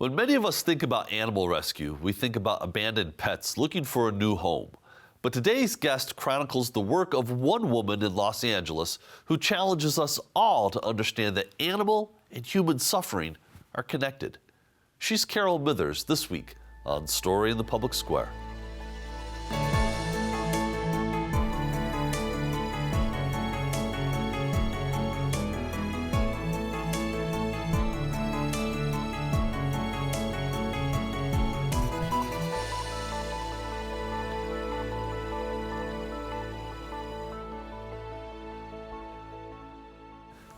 When many of us think about animal rescue, we think about abandoned pets looking for a new home. But today's guest chronicles the work of one woman in Los Angeles who challenges us all to understand that animal and human suffering are connected. She's Carol Mithers this week on Story in the Public Square.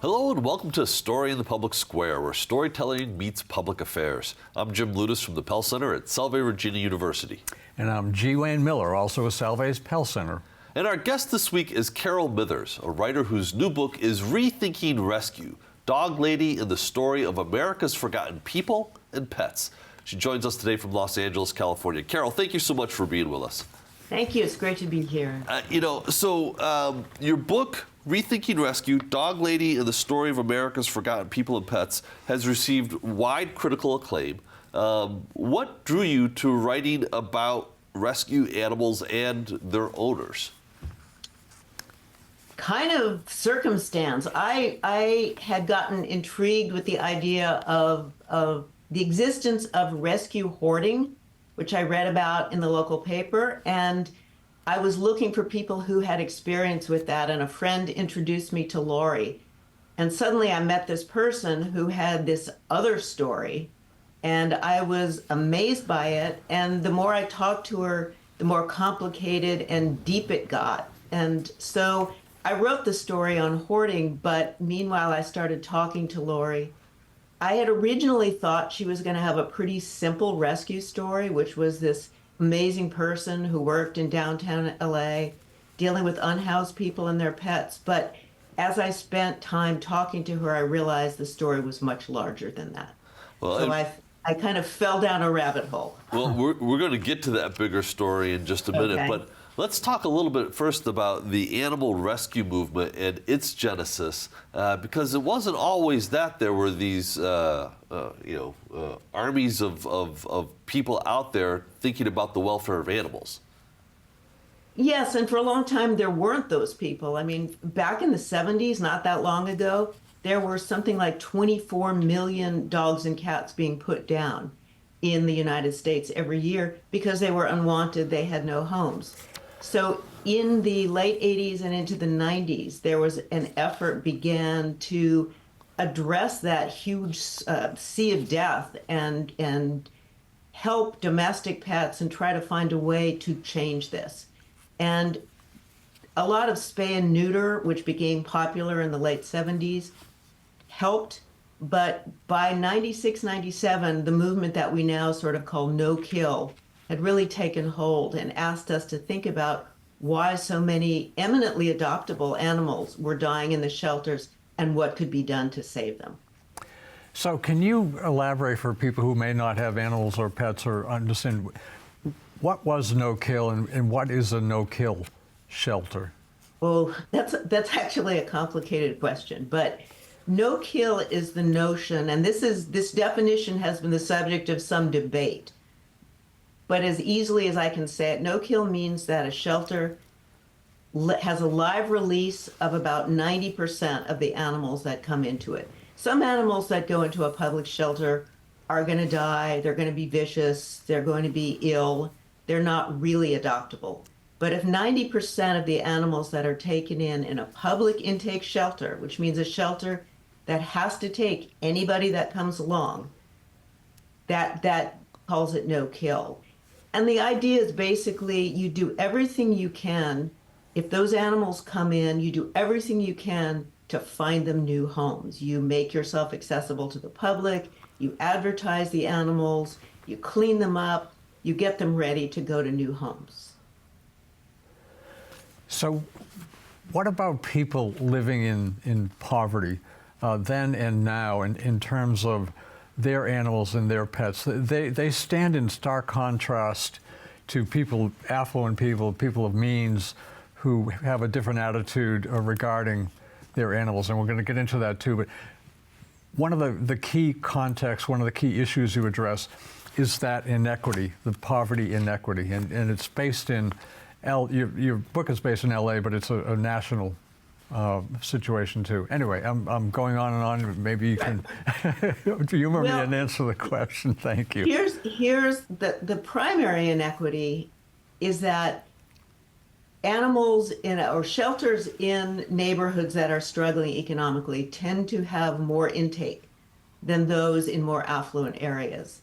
Hello and welcome to Story in the Public Square, where storytelling meets public affairs. I'm Jim Ludis from the Pell Center at Salve Regina University. And I'm G. Wayne Miller, also a Salve's Pell Center. And our guest this week is Carol Mithers, a writer whose new book is Rethinking Rescue, Dog Lady in the Story of America's Forgotten People and Pets. She joins us today from Los Angeles, California. Carol, thank you so much for being with us. Thank you. It's great to be here. Your book, Rethinking Rescue, Dog Lady in the Story of America's Forgotten People and Pets, has received wide critical acclaim. What drew you to writing about rescue animals and their owners? Kind of circumstance. I had gotten intrigued with the idea of the existence of rescue hoarding, which I read about in the local paper, and I was looking for people who had experience with that, and a friend introduced me to Lori. And suddenly I met this person who had this other story, and I was amazed by it. And the more I talked to her, the more complicated and deep it got. And so I wrote the story on hoarding, but meanwhile I started talking to Lori. I had originally thought she was going to have a pretty simple rescue story, which was this amazing person who worked in downtown LA dealing with unhoused people and their pets. But as I spent time talking to her, I realized the story was much larger than that. So I kind of fell down a rabbit hole. Well, we're going to get to that bigger story in just a minute, Okay. But let's talk a little bit first about the animal rescue movement and its genesis, because it wasn't always that there were these armies of people out there thinking about the welfare of animals. Yes, and for a long time there weren't those people. I mean, back in the 70s, not that long ago, there were something like 24 million dogs and cats being put down in the United States every year because they were unwanted, they had no homes. So in the late 80s and into the 90s, there was an effort began to address that huge sea of death and help domestic pets and try to find a way to change this. And a lot of spay and neuter, which became popular in the late 70s, helped. But by 96, 97, the movement that we now sort of call no-kill had really taken hold and asked us to think about why so many eminently adoptable animals were dying in the shelters and what could be done to save them. So can you elaborate for people who may not have animals or pets or understand what was no-kill and what is a no-kill shelter? Well, that's actually a complicated question, but no-kill is the notion, and this definition has been the subject of some debate. But as easily as I can say it, no-kill means that a shelter has a live release of about 90% of the animals that come into it. Some animals that go into a public shelter are going to die, they're going to be vicious, they're going to be ill, they're not really adoptable. But if 90% of the animals that are taken in a public intake shelter, which means a shelter that has to take anybody that comes along, that calls it no-kill. And the idea is basically you do everything you can. If those animals come in, you do everything you can to find them new homes. You make yourself accessible to the public, you advertise the animals, you clean them up, you get them ready to go to new homes. So what about people living in poverty then and now in terms of their animals and their pets? They stand in stark contrast to people, affluent people of means, who have a different attitude regarding their animals, and we're going to get into that too. But One of the key contexts, one of the key issues you address is that inequity, the poverty inequity. And it's based in, your book is based in LA, but it's a national situation too. Anyway, I'm going on and on. Maybe you can humor me and answer the question. Thank you. Here's the primary inequity is that animals or shelters in neighborhoods that are struggling economically tend to have more intake than those in more affluent areas.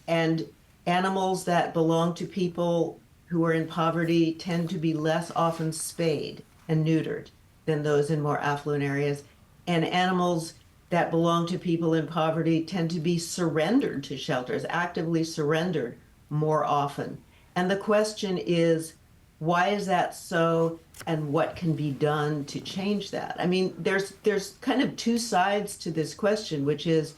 And animals that belong to people who are in poverty tend to be less often spayed and neutered than those in more affluent areas. And animals that belong to people in poverty tend to be surrendered to shelters, actively surrendered more often. And the question is, why is that so, and what can be done to change that? I mean, there's kind of two sides to this question, which is,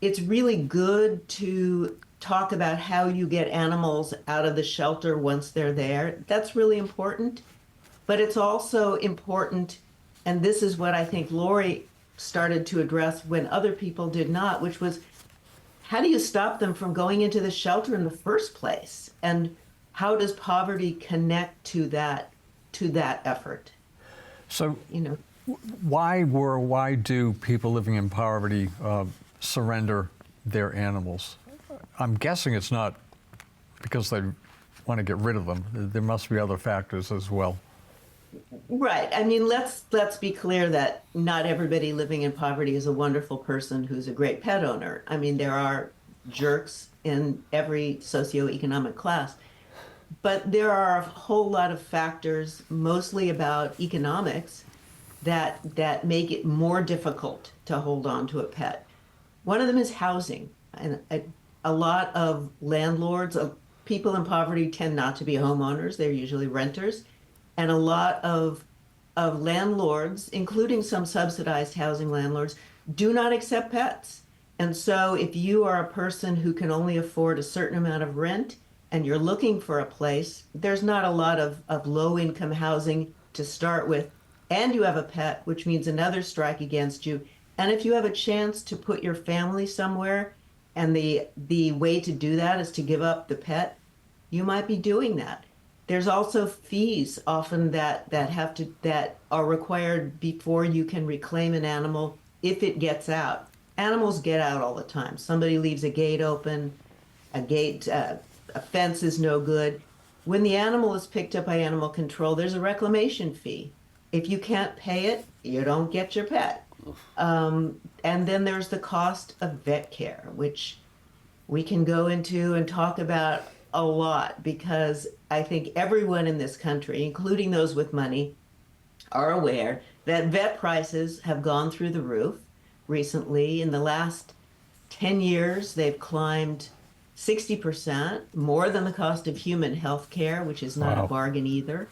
it's really good to talk about how you get animals out of the shelter once they're there. That's really important. But it's also important, and this is what I think Lori started to address when other people did not, which was, how do you stop them from going into the shelter in the first place? And how does poverty connect to that effort? So, why do people living in poverty surrender their animals? I'm guessing it's not because they want to get rid of them. There must be other factors as well. Right. I mean, let's be clear that not everybody living in poverty is a wonderful person who's a great pet owner. I mean, there are jerks in every socioeconomic class. But there are a whole lot of factors, mostly about economics, that make it more difficult to hold on to a pet. One of them is housing. And a lot of landlords, people in poverty tend not to be homeowners. They're usually renters. And a lot of landlords, including some subsidized housing landlords, do not accept pets. And so if you are a person who can only afford a certain amount of rent, and you're looking for a place, there's not a lot of low-income housing to start with, and you have a pet, which means another strike against you. And if you have a chance to put your family somewhere, and the way to do that is to give up the pet, you might be doing that. There's also fees often that are required before you can reclaim an animal if it gets out. Animals get out all the time. Somebody leaves a gate open, a fence is no good. When the animal is picked up by animal control, there's a reclamation fee. If you can't pay it, you don't get your pet. And then there's the cost of vet care, which we can go into and talk about a lot, because I think everyone in this country, including those with money, are aware that vet prices have gone through the roof recently. In the last 10 years, they've climbed 60%, more than the cost of human health care, which is not a bargain either.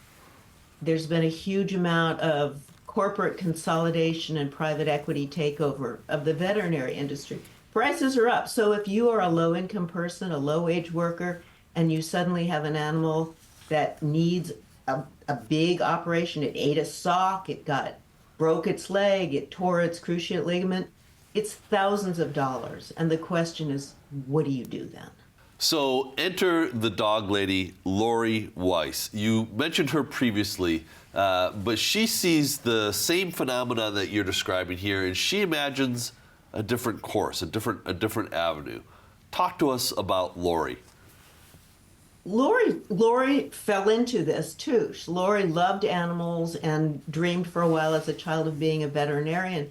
There's been a huge amount of corporate consolidation and private equity takeover of the veterinary industry. Prices are up. So if you are a low-income person, a low-wage worker, and you suddenly have an animal that needs a big operation, it ate a sock, broke its leg, it tore its cruciate ligament, it's thousands of dollars. And the question is, what do you do then? So enter the dog lady, Lori Weise. You mentioned her previously, but she sees the same phenomena that you're describing here, and she imagines a different course, a different avenue. Talk to us about Lori. Lori fell into this too. Lori loved animals and dreamed for a while as a child of being a veterinarian,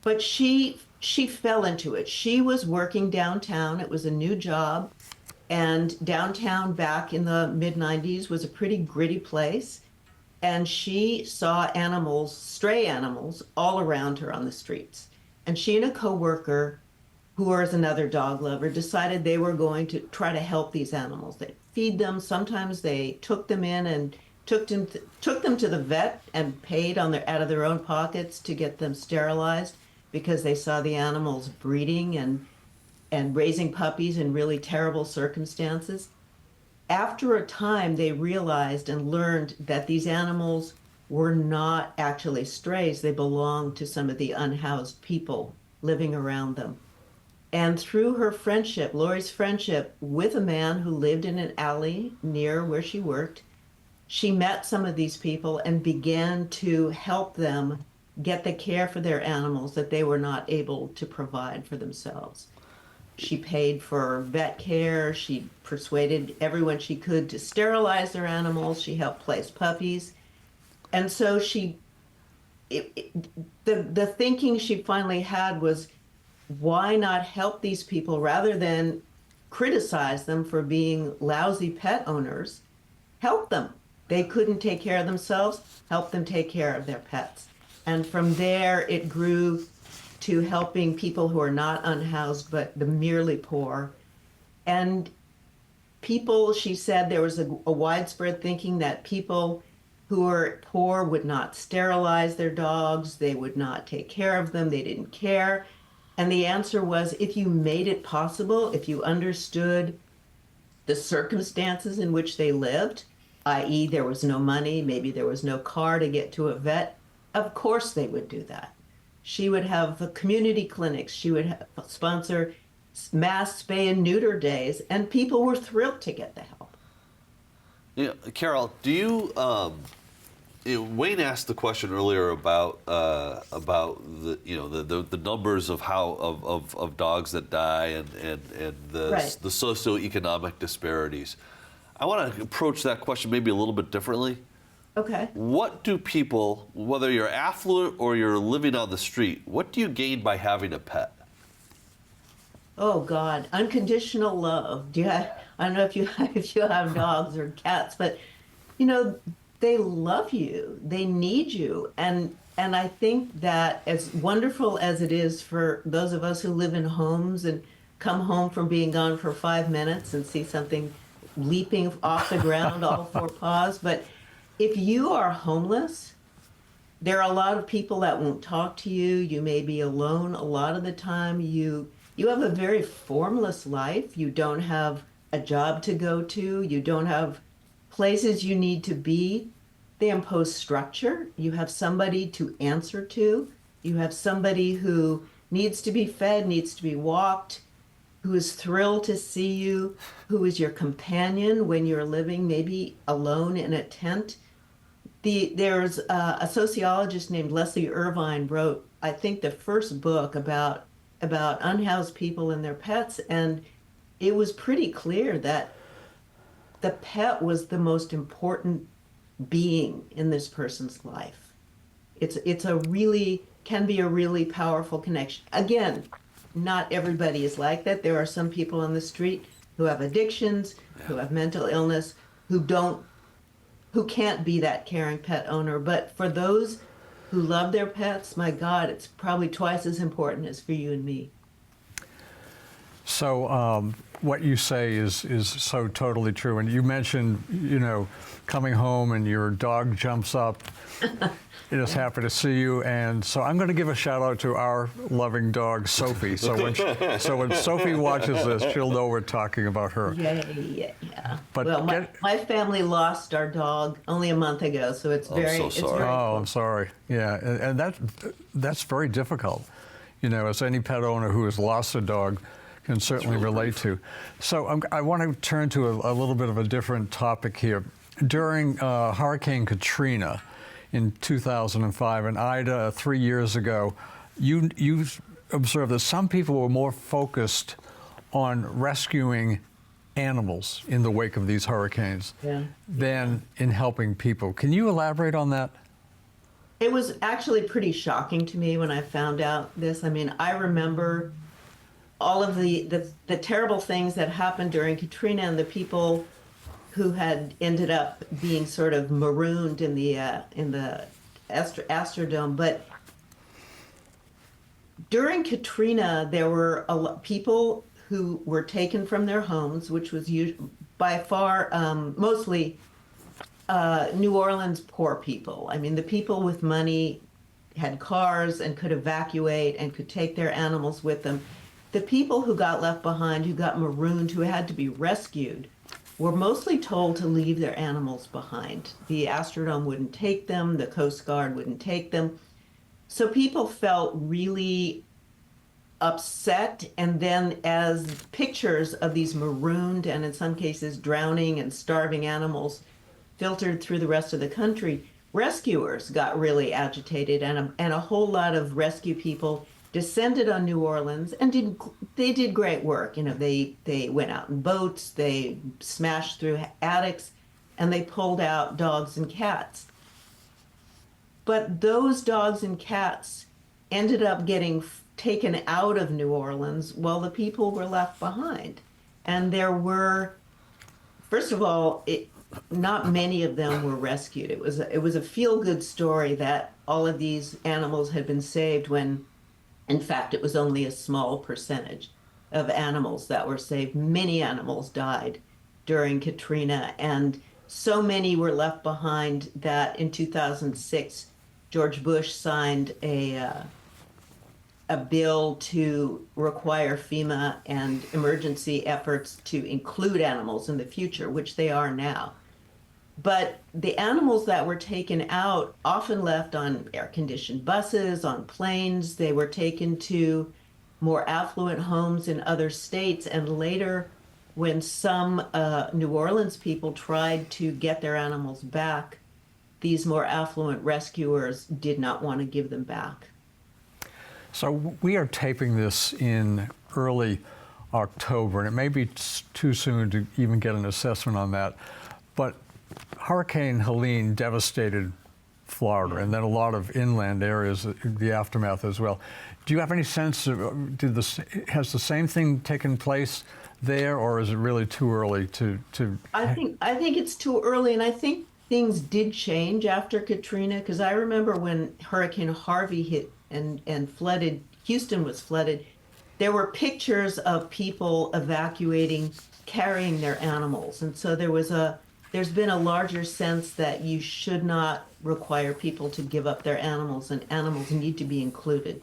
but she fell into it. She was working downtown. It was a new job. And downtown back in the mid-90s was a pretty gritty place. And she saw animals, stray animals, all around her on the streets. And she and a coworker, who was another dog lover, decided they were going to try to help these animals. They'd feed them. Sometimes they took them in and took them to the vet and paid out of their own pockets to get them sterilized, because they saw the animals breeding and raising puppies in really terrible circumstances. After a time, they realized and learned that these animals were not actually strays. They belonged to some of the unhoused people living around them. And through her friendship, Lori's friendship with a man who lived in an alley near where she worked, she met some of these people and began to help them get the care for their animals that they were not able to provide for themselves. She paid for vet care. She persuaded everyone she could to sterilize their animals. She helped place puppies. And so the thinking she finally had was, why not help these people rather than criticize them for being lousy pet owners? Help them. They couldn't take care of themselves, help them take care of their pets. And from there, it grew to helping people who are not unhoused, but the merely poor. And people, she said, there was a widespread thinking that people who were poor would not sterilize their dogs, they would not take care of them, they didn't care. And the answer was, if you made it possible, if you understood the circumstances in which they lived, i.e. there was no money, maybe there was no car to get to a vet, of course they would do that. She would have community clinics, she would sponsor mass spay and neuter days, and people were thrilled to get the help. Yeah, Carol, do you, Wayne asked the question earlier about the the numbers of of dogs that die and the Right. the socioeconomic disparities. I want to approach that question maybe a little bit differently. Okay. What do people, whether you're affluent or you're living on the street, what do you gain by having a pet? Oh God, unconditional love. I don't know if you if you have dogs or cats, but they love you. They need you. And I think that as wonderful as it is for those of us who live in homes and come home from being gone for 5 minutes and see something leaping off the ground, all four paws, but if you are homeless, there are a lot of people that won't talk to you. You may be alone a lot of the time. You have a very formless life. You don't have a job to go to. You don't have places you need to be. They impose structure. You have somebody to answer to. You have somebody who needs to be fed, needs to be walked, who is thrilled to see you, who is your companion when you're living maybe alone in a tent. There's a sociologist named Leslie Irvine wrote, I think, the first book about unhoused people and their pets, and it was pretty clear that the pet was the most important being in this person's life. It's a really, can be a really powerful connection. Again, not everybody is like that. There are some people on the street who have addictions, who have mental illness, who can't be that caring pet owner. But for those who love their pets, my God, it's probably twice as important as for you and me. So what you say is so totally true. And you mentioned, coming home and your dog jumps up. It is happy to see you. And so I'm going to give a shout out to our loving dog, Sophie. So when Sophie watches this, she'll know we're talking about her. Yeah. But well, my family lost our dog only a month ago, so it's very. I'm so sorry. Oh, I'm sorry. Yeah, and that's very difficult. As any pet owner who has lost a dog can certainly relate to. So I want to turn to a little bit of a different topic here. During Hurricane Katrina in 2005 and Ida 3 years ago, you observed that some people were more focused on rescuing animals in the wake of these hurricanes than in helping people. Can you elaborate on that? It was actually pretty shocking to me when I found out this. I mean, I remember all of the terrible things that happened during Katrina and the people who had ended up being sort of marooned in the Astrodome. But during Katrina, there were people who were taken from their homes, which was by far mostly New Orleans poor people. I mean, the people with money had cars and could evacuate and could take their animals with them. The people who got left behind, who got marooned, who had to be rescued, were mostly told to leave their animals behind. The Astrodome wouldn't take them, the Coast Guard wouldn't take them. So people felt really upset. And then as pictures of these marooned and in some cases drowning and starving animals filtered through the rest of the country, rescuers got really agitated, and a whole lot of rescue people descended on New Orleans and did great work. You know, they went out in boats, they smashed through attics, and they pulled out dogs and cats. But those dogs and cats ended up getting taken out of New Orleans while the people were left behind. And there were, first of all, not many of them were rescued. It was a feel-good story that all of these animals had been saved when, in fact, it was only a small percentage of animals that were saved. Many animals died during Katrina, and so many were left behind that in 2006, George Bush signed a bill to require FEMA and emergency efforts to include animals in the future, which they are now. But the animals that were taken out often left on air-conditioned buses, on planes. They were taken to more affluent homes in other states. And later, when some New Orleans people tried to get their animals back, these more affluent rescuers did not want to give them back. So we are taping this in early October, and it may be too soon to even get an assessment on that. But Hurricane Helene devastated Florida, and then a lot of inland areas, the aftermath as well. Do you have any sense of, has the same thing taken place there, or is it really too early to? I think it's too early, and I think things did change after Katrina, because I remember when Hurricane Harvey hit and flooded, Houston was flooded, there were pictures of people evacuating, carrying their animals. And so there's been a larger sense that you should not require people to give up their animals, and animals need to be included.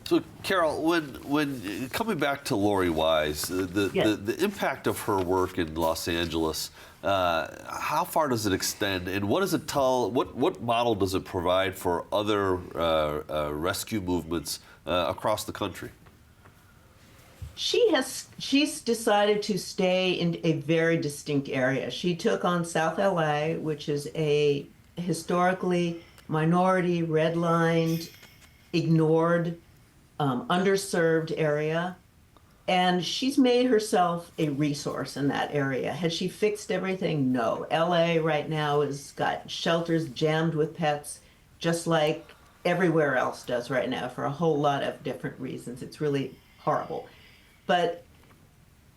So, Carol, when coming back to Lori Weise, the impact of her work in Los Angeles, how far does it extend, and what does it tell? What model does it provide for other rescue movements across the country? She's decided to stay in a very distinct area. She took on South LA, which is a historically minority, redlined, ignored, underserved area. And she's made herself a resource in that area. Has she fixed everything? No. LA right now has got shelters jammed with pets, just like everywhere else does right now, for a whole lot of different reasons. It's really horrible. But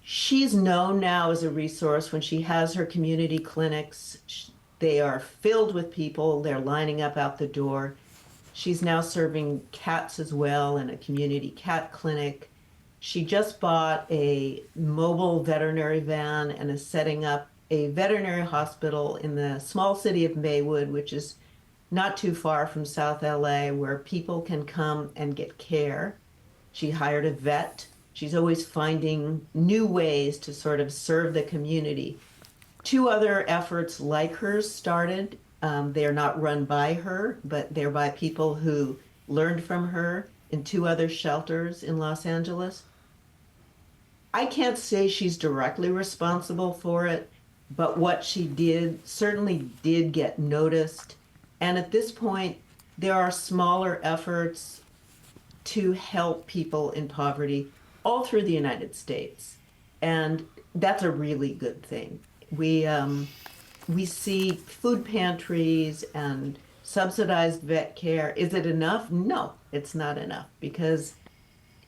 she's known now as a resource when she has her community clinics. They are filled with people. They're lining up out the door. She's now serving cats as well in a community cat clinic. She just bought a mobile veterinary van and is setting up a veterinary hospital in the small city of Maywood, which is not too far from South LA, where people can come and get care. She hired a vet. She's always finding new ways to sort of serve the community. Two other efforts like hers started. They're not run by her, but they're by people who learned from her in two other shelters in Los Angeles. I can't say she's directly responsible for it, but what she did certainly did get noticed. And at this point, there are smaller efforts to help people in poverty all through the United States. And that's a really good thing. We see food pantries and subsidized vet care. Is it enough? No, it's not enough, because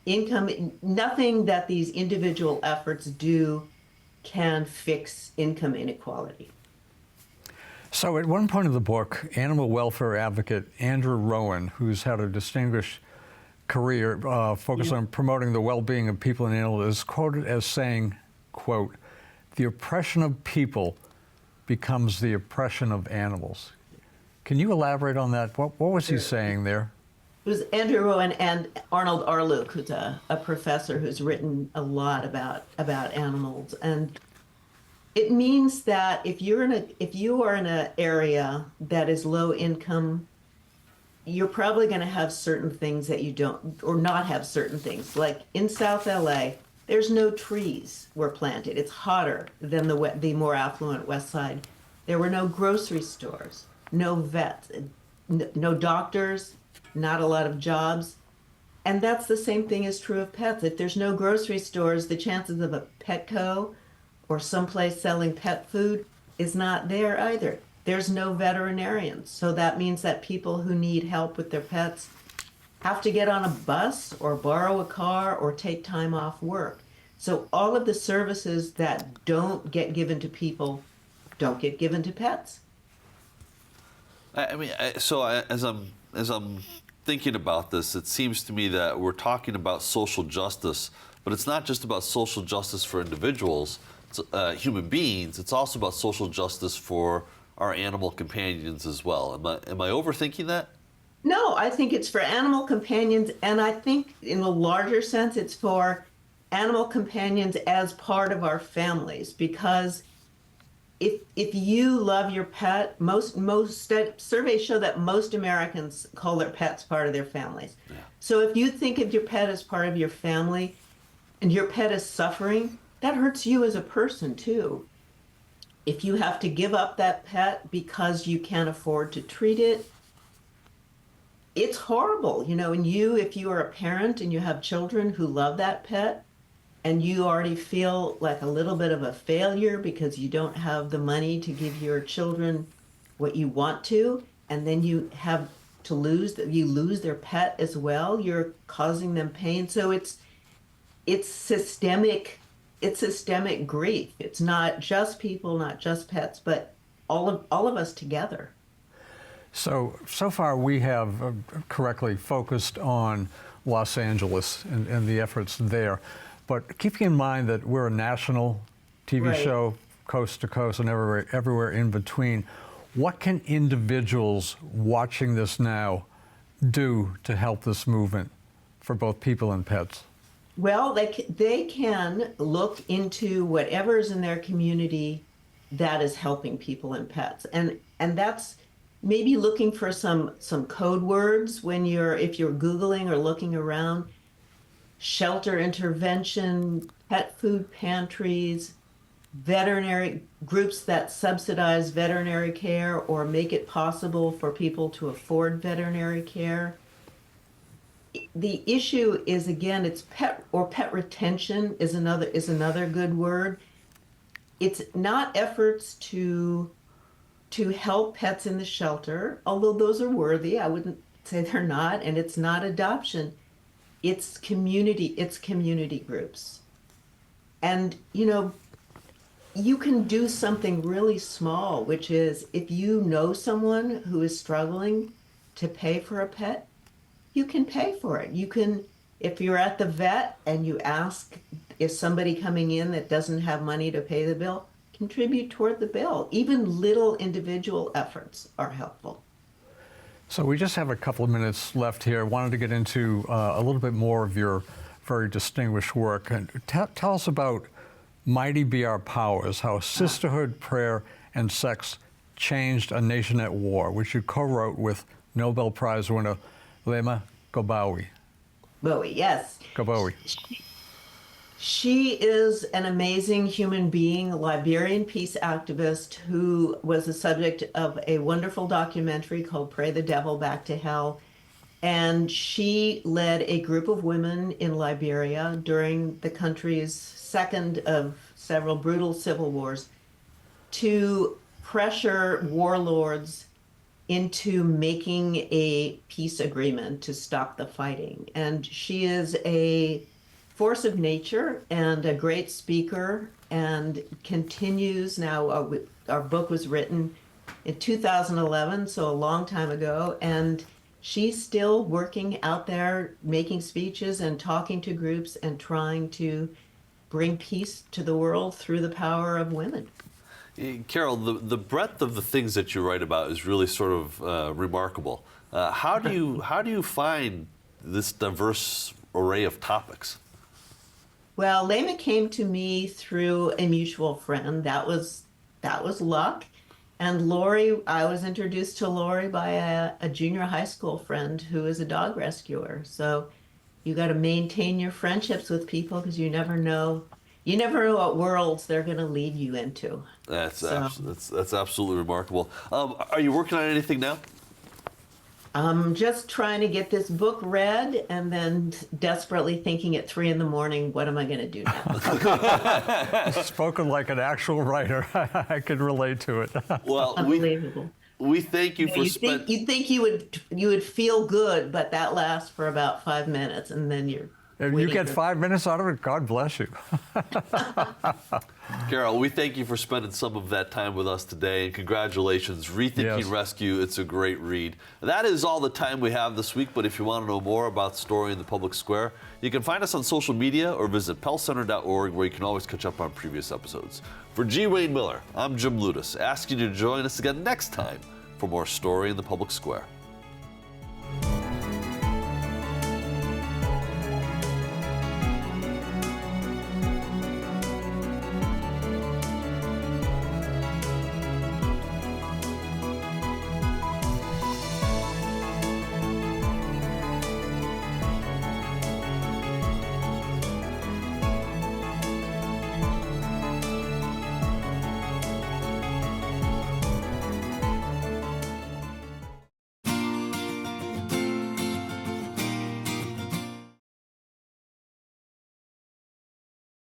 nothing that these individual efforts do can fix income inequality. So at one point of the book, animal welfare advocate Andrew Rowan, who's had a distinguished career focused on promoting the well-being of people and animals, is quoted as saying, quote, "The oppression of people becomes the oppression of animals." Can you elaborate on that? What was he saying there? It was Andrew Rowan and Arnold Arluke, who's a professor who's written a lot about animals. And it means that if you are in an area that is low income, you're probably going to have certain things that you don't, or not have certain things. Like in South LA, there's no trees were planted. It's hotter than the more affluent West Side. There were no grocery stores, no vets, no doctors, not a lot of jobs. And that's the same thing is true of pets. If there's no grocery stores, the chances of a Petco or someplace selling pet food is not there either. There's no veterinarians. So that means that people who need help with their pets have to get on a bus or borrow a car or take time off work. So all of the services that don't get given to people don't get given to pets. I mean, as I'm thinking about this, it seems to me that we're talking about social justice, but it's not just about social justice for individuals, human beings. It's also about social justice for our animal companions as well. Am I overthinking that? No, I think it's for animal companions, and I think in a larger sense, it's for animal companions as part of our families. Because if you love your pet, most surveys show that most Americans call their pets part of their families. Yeah. So if you think of your pet as part of your family, and your pet is suffering, that hurts you as a person too. If you have to give up that pet because you can't afford to treat it, it's horrible, you know. And if you are a parent and you have children who love that pet, and you already feel like a little bit of a failure because you don't have the money to give your children what you want to, and then you have to lose their pet as well, you're causing them pain. So it's systemic grief. It's not just people, not just pets, but all of us together. So far we have correctly focused on Los Angeles and the efforts there. But keeping in mind that we're a national TV Right. show, coast to coast and everywhere in between, what can individuals watching this now do to help this movement for both people and pets? Well, they can look into whatever's in their community that is helping people and pets, and that's maybe looking for some code words if you're Googling or looking around. Shelter intervention, pet food pantries, veterinary groups that subsidize veterinary care or make it possible for people to afford veterinary care. The issue is, again, it's pet retention is another good word. It's not efforts to help pets in the shelter, although those are worthy. I wouldn't say they're not, and it's not adoption. It's community groups. And, you can do something really small, which is if you know someone who is struggling to pay for a pet, you can pay for it. You can, if you're at the vet and you ask if somebody coming in that doesn't have money to pay the bill, contribute toward the bill. Even little individual efforts are helpful. So we just have a couple of minutes left here. I wanted to get into a little bit more of your very distinguished work. And tell us about Mighty Be Our Powers, how sisterhood, prayer, and sex changed a nation at war, which you co-wrote with Nobel Prize winner Leymah Gbowee. Bowie, yes. Gbowee. She is an amazing human being, a Liberian peace activist who was the subject of a wonderful documentary called Pray the Devil Back to Hell. And she led a group of women in Liberia during the country's second of several brutal civil wars to pressure warlords into making a peace agreement to stop the fighting. And she is a force of nature and a great speaker, and continues now. Our book was written in 2011, so a long time ago, and she's still working out there, making speeches and talking to groups and trying to bring peace to the world through the power of women. Carol, the breadth of the things that you write about is really sort of remarkable. How do you find this diverse array of topics? Well, Leymah came to me through a mutual friend. That was luck. And Lori, I was introduced to Lori by a junior high school friend who is a dog rescuer. So you got to maintain your friendships with people because you never know. You never know what worlds they're going to lead you into. That's absolutely remarkable. Are you working on anything now? I'm just trying to get this book read and then desperately thinking at 3 a.m, what am I going to do now? Spoken like an actual writer. I could relate to it. Well, Unbelievable. we thank you for spending. You'd think you would feel good, but that lasts for about 5 minutes, and then you're. If you get 5 minutes out of it, God bless you. Carol, we thank you for spending some of that time with us today, and congratulations, Rethinking Yes. Rescue. It's a great read. That is all the time we have this week, but if you want to know more about Story in the Public Square, you can find us on social media or visit pellcenter.org, where you can always catch up on previous episodes. For G. Wayne Miller, I'm Jim Ludis, asking you to join us again next time for more Story in the Public Square.